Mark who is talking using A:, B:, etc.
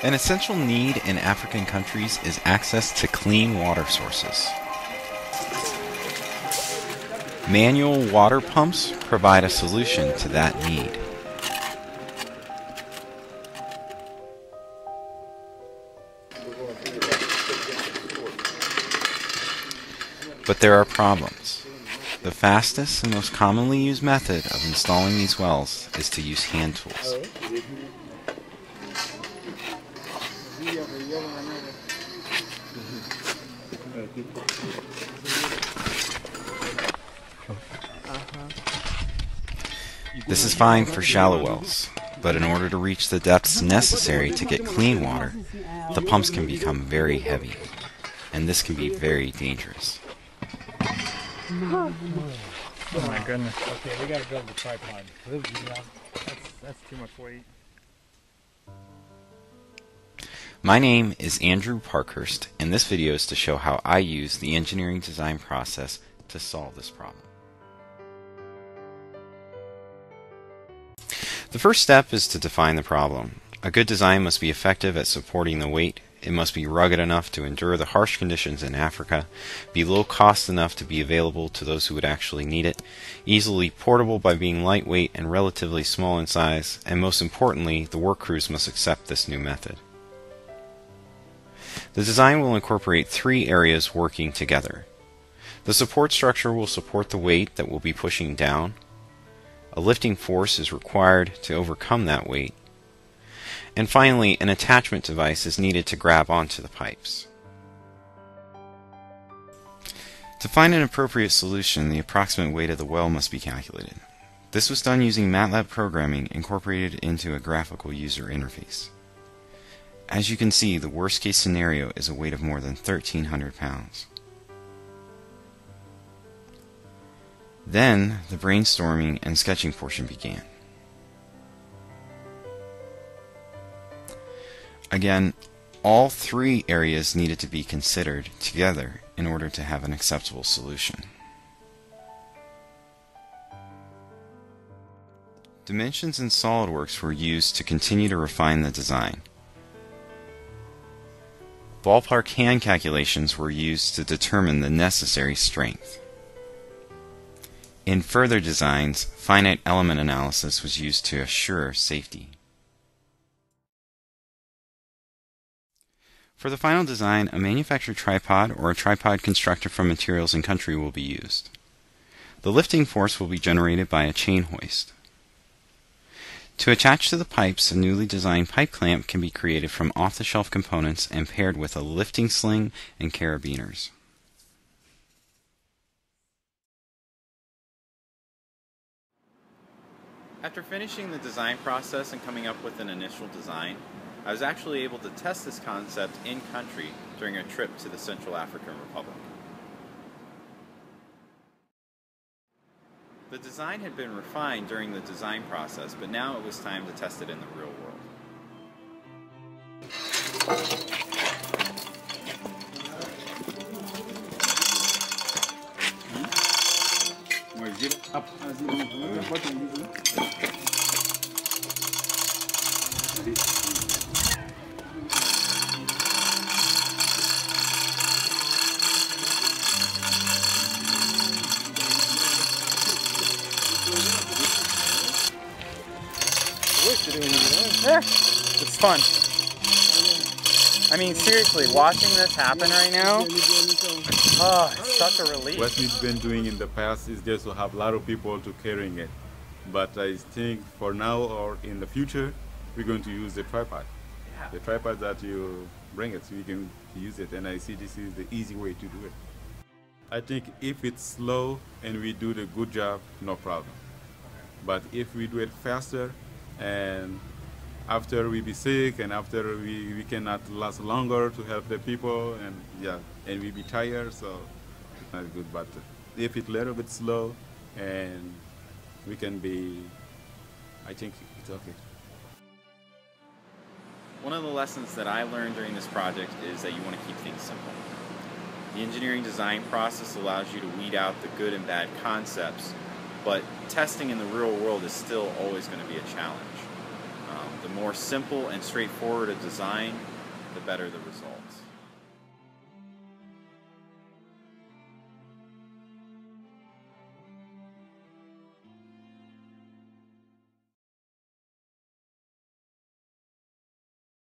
A: An essential need in African countries is access to clean water sources. Manual water pumps provide a solution to that need. But there are problems. The fastest and most commonly used method of installing these wells is to use hand tools. This is fine for shallow wells, but in order to reach the depths necessary to get clean water, the pumps can become very heavy, and this can be very dangerous.
B: Oh my goodness. Okay, we gotta build the tripod. That's too much weight.
A: My name is Andrew Parkhurst, and this video is to show how I use the engineering design process to solve this problem. The first step is to define the problem. A good design must be effective at supporting the weight. It must be rugged enough to endure the harsh conditions in Africa, be low cost enough to be available to those who would actually need it, easily portable by being lightweight and relatively small in size, and most importantly, the work crews must accept this new method. The design will incorporate three areas working together. The support structure will support the weight that will be pushing down. A lifting force is required to overcome that weight. And finally, an attachment device is needed to grab onto the pipes. To find an appropriate solution, the approximate weight of the well must be calculated. This was done using MATLAB programming incorporated into a graphical user interface. As you can see, the worst case scenario is a weight of more than 1,300 pounds. Then, the brainstorming and sketching portion began. Again, all three areas needed to be considered together in order to have an acceptable solution. Dimensions in SOLIDWORKS were used to continue to refine the design. Ballpark hand calculations were used to determine the necessary strength. In further designs, finite element analysis was used to assure safety. For the final design, a manufactured tripod or a tripod constructed from materials in country will be used. The lifting force will be generated by a chain hoist. To attach to the pipes, a newly designed pipe clamp can be created from off-the-shelf components and paired with a lifting sling and carabiners. After finishing the design process and coming up with an initial design, I was actually able to test this concept in country during a trip to the Central African Republic. The design had been refined during the design process, but now it was time to test it in the real world.
B: Yeah, it's fun. I mean, seriously, watching this happen right now, oh, it's such a relief.
C: What we've been doing in the past is just to have a lot of people to carrying it. But I think for now or in the future, we're going to use the tripod.
B: Yeah.
C: The tripod that you bring it, so you can use it. And I see this is the easy way to do it. I think if it's slow and we do the good job, no problem. But if we do it faster and after we be sick and after we cannot last longer to help the people and we be tired, so it's not good. But if it's a little bit slow and we can be, I think it's okay.
A: One of the lessons that I learned during this project is that you want to keep things simple. The engineering design process allows you to weed out the good and bad concepts, but testing in the real world is still always going to be a challenge. The more simple and straightforward a design, the better the results.